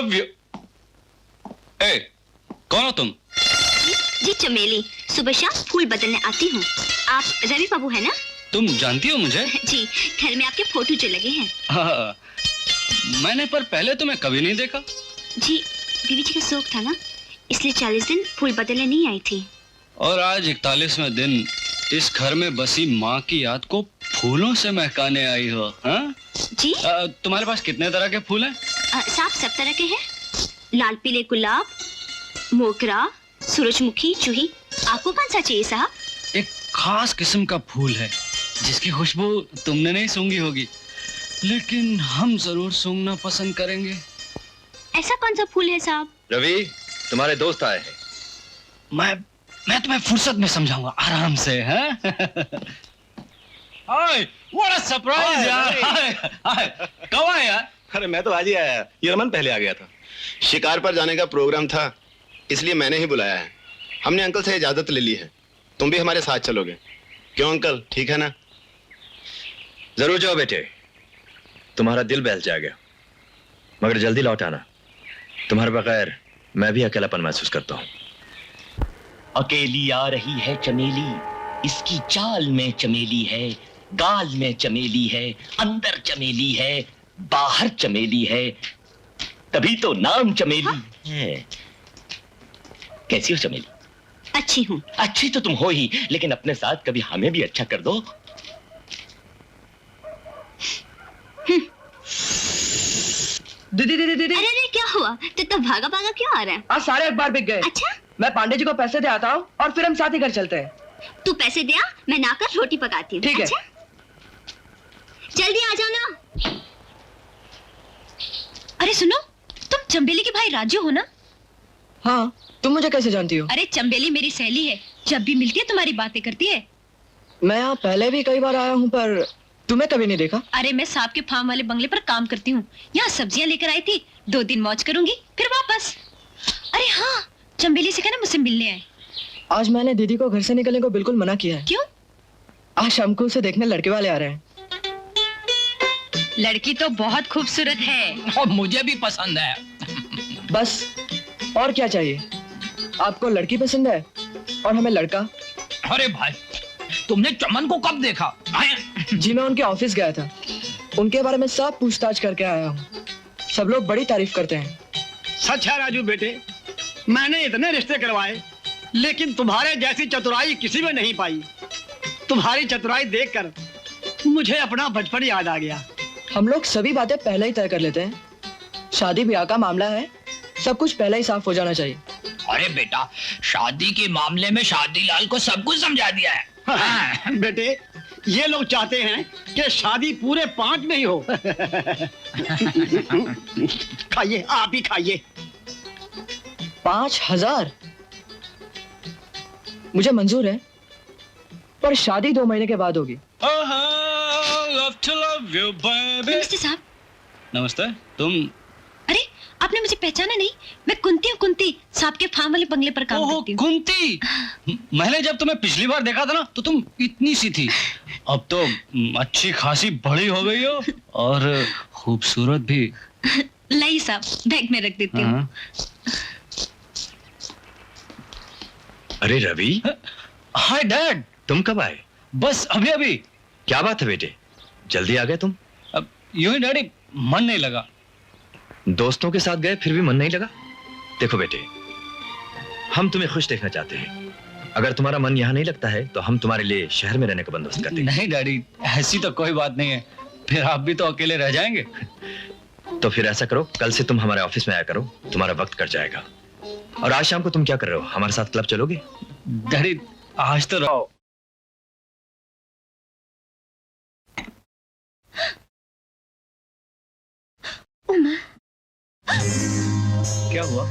Love you. ए, कौन हो तुम? जी चमेली, सुबह शाम फूल बदलने आती हूँ। आप रवि बाबू है ना? तुम जानती हो मुझे? जी, घर में आपके फोटो जो लगे हैं। हाँ, मैंने पर पहले तुम्हें कभी नहीं देखा। जी, बीवी जी का शौक था ना, इसलिए 40 दिन फूल बदलने नहीं आई थी। और आज 41वें दिन इस घर में बसी माँ की याद को फूलों से महकाने आई हो, हाँ? जी? तुम्हारे पास कितने तरह के फूल हैं? साफ सब तरह के हैं। लाल पीले गुलाब, मोगरा, सूरजमुखी, जूही। आपको कौन सा चाहिए साहब? एक खास किस्म का फूल है जिसकी खुशबू तुमने नहीं सूंघी होगी, लेकिन हम जरूर सूंघना पसंद करेंगे। ऐसा कौन सा फूल है साहब? रवि, तुम्हारे दोस्त आए हैं। मैं तुम्हें फुर्सत में समझाऊंगा, आराम से, हैं? हाय, व्हाट अ सरप्राइज यार। हाय, कब आए यार? अरे मैं तो आज ही आया, ये रमन पहले आ गया था। शिकार पर जाने का प्रोग्राम था, इसलिए मैंने ही बुलाया है। हमने अंकल से इजाजत ले ली है, तुम भी हमारे साथ चलोगे? क्यों अंकल, ठीक है ना? जरूर जाओ बेटे, तुम्हारा दिल बहल जाएगा, मगर जल्दी लौट आना। तुम्हारे बगैर मैं भी अकेलापन महसूस करता हूँ। अकेली आ रही है चमेली, इसकी चाल में चमेली है, गाल में चमेली है, अंदर चमेली है, बाहर चमेली है, तभी तो नाम चमेली है। कैसी हो चमेली? अच्छी हूँ। अच्छी तो तुम हो ही, लेकिन अपने साथ कभी हमें भी अच्छा कर दो। दीदी दीदी दीदी, अरे क्या हुआ? तो भागा भागा क्यों आ रहा है? आज सारे अखबार बिक गए। अच्छा? मैं पांडे जी को पैसे दे आता हूँ और फिर हम साथ ही घर चलते हैं। तू पैसे दे आ, मैं नाकर रोटी पकाती हूँ। ठीक है। अच्छा? जल्दी आ जाओ ना। अरे सुनो, तुम चंबेली के भाई राजू हो ना? हाँ, तुम मुझे कैसे जानती हो? अरे चंबेली मेरी सहेली है, जब भी मिलती है तुम्हारी बातें करती है। मैं यहाँ पहले भी कई बार आया हूँ, पर तुम्हें कभी नहीं देखा। अरे मैं सांप के फार्म वाले बंगले पर काम करती हूँ, यहाँ सब्जियाँ लेकर आई थी। 2 दिन मौज करूंगी, फिर वापस। अरे हाँ, चंबेली से कहना मुझसे मिलने आए। आज मैंने दीदी को घर से निकलने को बिल्कुल मना किया है। क्यों? आज शाम को उसे देखने लड़के वाले आ रहे हैं। लड़की तो बहुत खूबसूरत है और मुझे भी पसंद है। बस और क्या चाहिए? आपको लड़की पसंद है और हमें लड़का। अरे भाई, तुमने चमन को कब देखा? जी मैं उनके ऑफिस गया था, उनके बारे में सब पूछताछ करके आया हूँ। सब लोग बड़ी तारीफ करते हैं। सच है राजू बेटे, मैंने इतने रिश्ते करवाए, लेकिन तुम्हारे जैसी चतुराई किसी में नहीं पाई। तुम्हारी चतुराई देखकर मुझे अपना बचपन याद आ गया। हम लोग सभी बातें पहले ही तय कर लेते हैं। शादी ब्याह का मामला है, सब कुछ पहले ही साफ हो जाना चाहिए। अरे बेटा, शादी के मामले में शादीलाल को सब कुछ समझा दिया है। हाँ, बेटे, ये लोग चाहते हैं कि शादी पूरे 5 में ही हो। खाइए, आप ही खाइए। 5000 मुझे मंजूर है, पर शादी 2 महीने के बाद होगी। नमस्ते साहब। नमस्ते। तुम? अरे आपने मुझे पहचाना नहीं? मैं कुंती हूँ, कुंती, सांप के फार्म वाले बंगले पर काम करती हूँ। कुंती, मैंने जब तुम्हें पिछली बार देखा था ना, तो तुम इतनी सी थी। अब तो अच्छी खासी बड़ी हो गई हो और खूबसूरत भी। लाई साहब, बैग में रख देती हूँ। अरे रवि। Hi dad. तुम कब आए? बस अभी अभी। क्या बात है बेटे, जल्दी आ गए तुम? अब यूं ही डैडी, मन नहीं लगा। दोस्तों के साथ गए फिर भी मन नहीं लगा? देखो बेटे, हम तुम्हें खुश देखना चाहते हैं। अगर तुम्हारा मन यहाँ नहीं लगता है तो हम तुम्हारे लिए शहर में रहने का बंदोबस्त करते हैं। नहीं डैडी, ऐसी तो कोई बात नहीं है, फिर आप भी तो अकेले रह जाएंगे। तो फिर ऐसा करो, कल से तुम हमारे ऑफिस में आया करो, तुम्हारा वक्त कट जाएगा। और आज शाम को तुम क्या कर रहे हो, हमारे साथ क्लब चलोगे? डैडी आज तो रहो। क्या हुआ?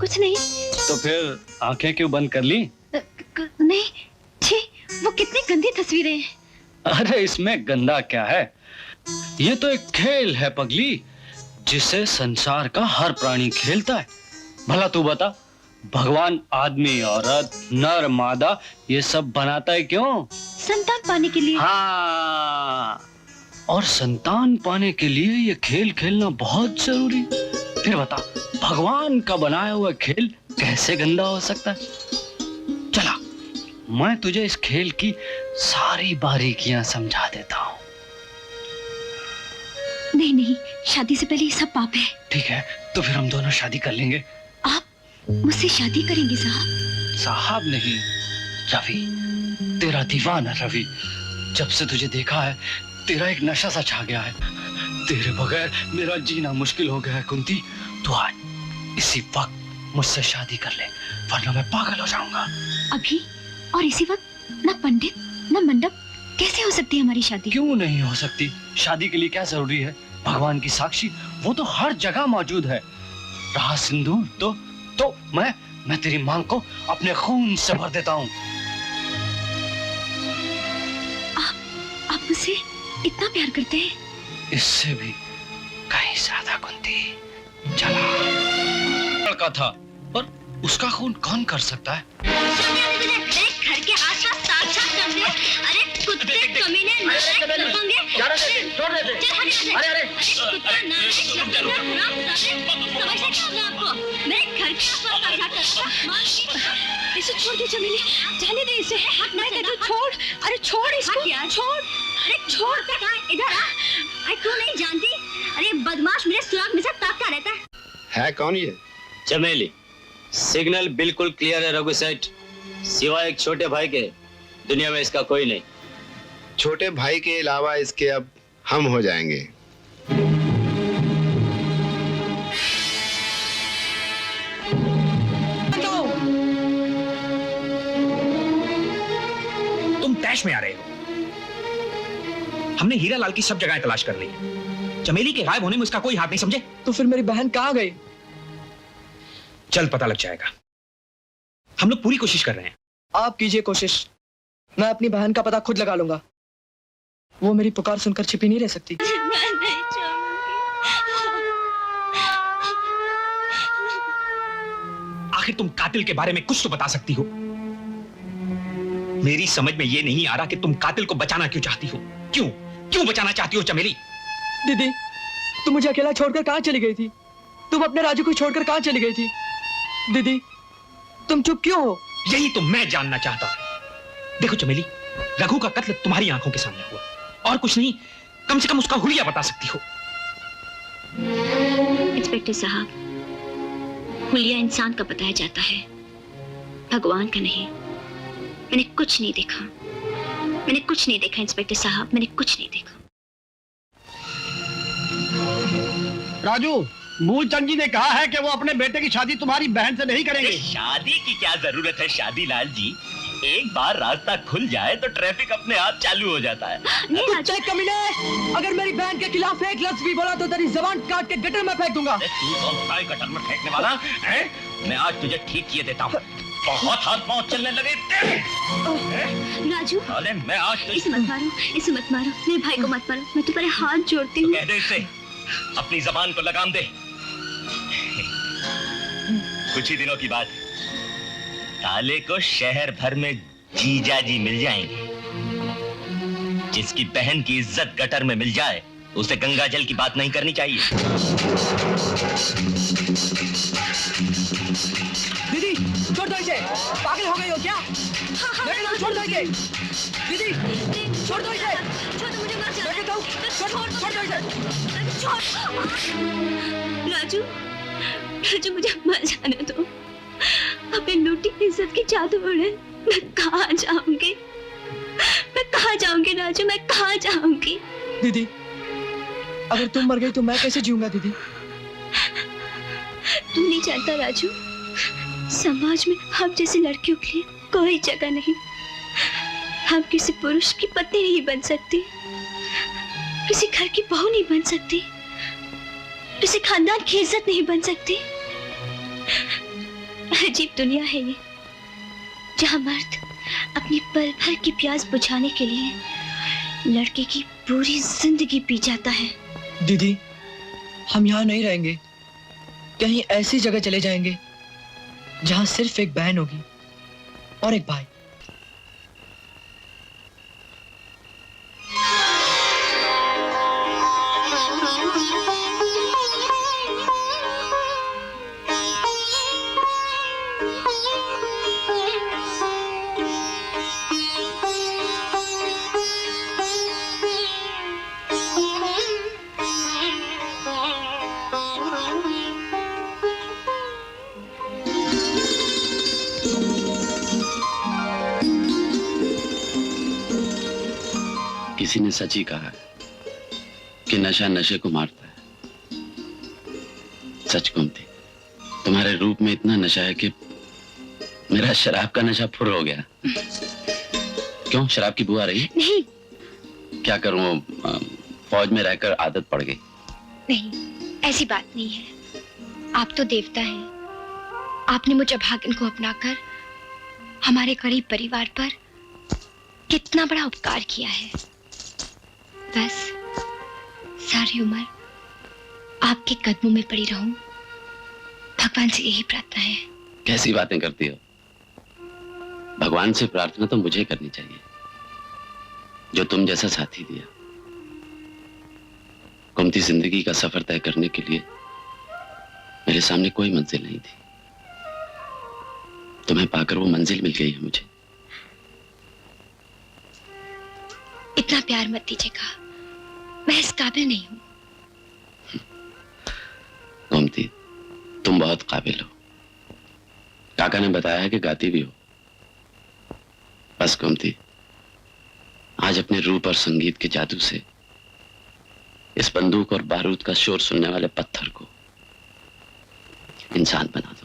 कुछ नहीं। तो फिर आंखें क्यों बंद कर ली? नहीं, छी, वो कितनी गंदी तस्वीरें हैं। अरे इसमें गंदा क्या है? ये तो एक खेल है पगली, जिसे संसार का हर प्राणी खेलता है। भला तू बता, भगवान आदमी औरत नर मादा ये सब बनाता है क्यों? संतान पाने के लिए। हाँ, और संतान पाने के लिए ये खेल खेलना बहुत जरूरी। फिर बता, भगवान का बनाया हुआ खेल कैसे गंदा हो सकता है? चला, मैं तुझे इस खेल की सारी बारीकियां समझा देता हूँ। नहीं नहीं, शादी से पहले ये सब पाप है। ठीक है, तो फिर हम दोनों शादी कर लेंगे। आप मुझसे शादी करेंगे साहब? साहब नहीं, रवि, तेरा दीवाना रवि। जब से तुझे देखा है, तेरा एक नशा सा छा गया है। तेरे बगैर मेरा जीना मुश्किल हो गया है कुंती। तू आज इसी वक्त मुझसे शादी कर ले, वरना मैं पागल हो जाऊंगा। अभी और इसी वक्त? ना पंडित ना मंडप, कैसे हो सकती है हमारी शादी? क्यों नहीं हो सकती? शादी के लिए क्या जरूरी है? भगवान की साक्षी, वो तो हर जगह मौजूद है। रहा सिंदूर तो मैं तेरी मांग को अपने खून से भर देता हूँ। आप मुझसे इतना प्यार करते हैं? इससे भी कहीं ज्यादा कुंती। चला, लड़का था, पर उसका खून कौन कर सकता है? घर के आसपास साक्षात कर दे। अरे कुत्ते कमीने नालायक लफंगे। चल हट। अरे कुत्ता नालायक लफंगा हराम समझते क्या होगा आपको? मेरे घर के आसपास साक्षात कर। इसे छोड़ दे चमेली, जाने दे इसे। मैं कहती हूँ छोड़। अरे छोड़ इसको, छोड़। अरे छोड़ के कहाँ? इधर आ। अरे तू नहीं जानती? अरे बदमाश मेरे सुराग में से ताकता रहता है कौन ये? चमेली, सिग्नल बिल्कुल क्लियर है रघु सेठ। सिवाय एक छोटे भाई के दुनिया में इसका कोई नहीं। छोटे भाई के अलावा इसके अब हम हो जाएंगे। तुम तैश में आ रहे हो। हमने हीरा लाल की सब जगह तलाश कर ली है। चमेली के गायब होने में उसका कोई हाथ नहीं, समझे? तो फिर मेरी बहन कहाँ गई? जल्द पता लग जाएगा। हम लोग पूरी कोशिश कर रहे हैं। आप कीजिए कोशिश, मैं अपनी बहन का पता खुद लगा लूंगा। वो मेरी पुकार सुनकर छिपी नहीं रह सकती। आखिर तुम कातिल के बारे में कुछ तो बता सकती हो। मेरी समझ में ये नहीं आ रहा कि तुम कातिल को बचाना क्यों चाहती हो। क्यों बचाना चाहती हो चमेली? दीदी, तुम मुझे अकेला छोड़कर कहाँ चली गई थी? तुम अपने राजू को छोड़कर कहाँ चली गई थी? दीदी, तुम चुप क्यों हो? यही तो मैं जानना चाहता हूं। देखो चमेली, रघु का कत्ल तुम्हारी आंखों के सामने हुआ, और कुछ नहीं, कम से कम उसका हुलिया बता सकती हो। इंस्पेक्टर साहब, हुलिया इंसान का बताया जाता है, भगवान का नहीं। मैंने कुछ नहीं देखा इंस्पेक्टर साहब, मैंने कुछ नहीं देखा। राजू, मूलचंद जी ने कहा है कि वो अपने बेटे की शादी तुम्हारी बहन से नहीं करेंगे। शादी की क्या जरूरत है शादीलाल जी? एक बार रास्ता खुल जाए तो ट्रैफिक अपने आप चालू हो जाता है। कुत्ते कमीने, अगर मेरी बहन के खिलाफ एक लफ्ज भी बोला तो तेरी जबान काट के गटर में फेंक दूंगा। तू कौन होता है गटर में फेंकने वाला है? मैं आज तुझे ठीक किए देता हूँ। बहुत हाथ पांव चलने लगे तेरे। राजू, अरे मैं आज तो इसे मत मारो, मेरे भाई को मत मारो, मैं तुम्हारे हाथ जोड़ती हूँ। कह दे इसे अपनी जबान को लगाम दे। कुछ ही दिनों की बात, ताले को शहर भर में जीजा जी मिल जाएंगे। जिसकी बहन की इज्जत गटर में मिल जाए, उसे गंगा जल की बात नहीं करनी चाहिए। दीदी, छोड़ दो इसे। पागल हो गई हो क्या? छोड़ दो इसे। दीदी, छोड़ दो इसे। छोड़ दो मुझे, मर जाना। मैं कहता हूँ, छोड़ दो इसे। राजू, मुझे मर जाने दो। अपनी लूटी इज्जत की जादू उड़े, मैं कहाँ जाऊंगी राजू, मैं कहाँ जाऊंगी? दीदी, अगर तुम मर गई तो मैं कैसे जीऊंगा दीदी? तू नहीं जानता राजू, समाज में हम जैसी लड़कियों के लिए कोई जगह नहीं। हम किसी पुरुष की पत्नी नहीं बन सकती, किसी घर की बहू नहीं बन सकती, किसी खानदान की इज्जत नहीं बन सकती। अजीब दुनिया है ये, जहाँ मर्द अपनी पल भर की प्यास बुझाने के लिए लड़के की पूरी जिंदगी पी जाता है। दीदी, हम यहाँ नहीं रहेंगे, कहीं ऐसी जगह चले जाएंगे जहाँ सिर्फ एक बहन होगी और एक भाई। किसी ने सच ही कहा है कि नशा नशे को मारता है। सच गोमती, तुम्हारे रूप में इतना नशा है कि मेरा शराब का नशा फुर हो गया। क्यों, शराब की बू आ रही है? नहीं क्या करूं, फौज में रहकर आदत पड़ गई। नहीं, ऐसी बात नहीं है। आप तो देवता हैं। आपने मुझे भागन को अपनाकर हमारे गरीब परिवार पर कितना बड़ा उपकार किया है। बस सारी उम्र आपके कदमों में पड़ी रहूं, भगवान से यही प्रार्थना है। कैसी बातें करती हो? भगवान से प्रार्थना तो मुझे करनी चाहिए, जो तुम जैसा साथी दिया। गोमती, जिंदगी का सफर तय करने के लिए मेरे सामने कोई मंजिल नहीं थी। तुम्हें पाकर वो मंजिल मिल गई है मुझे। इतना प्यार मत दीजिएगा, मैं इस काबिल नहीं हूं। गोमती, तुम बहुत काबिल हो। काका ने बताया है कि गाती भी हो। बस गोमती, आज अपने रूप और संगीत के जादू से इस बंदूक और बारूद का शोर सुनने वाले पत्थर को इंसान बना दो।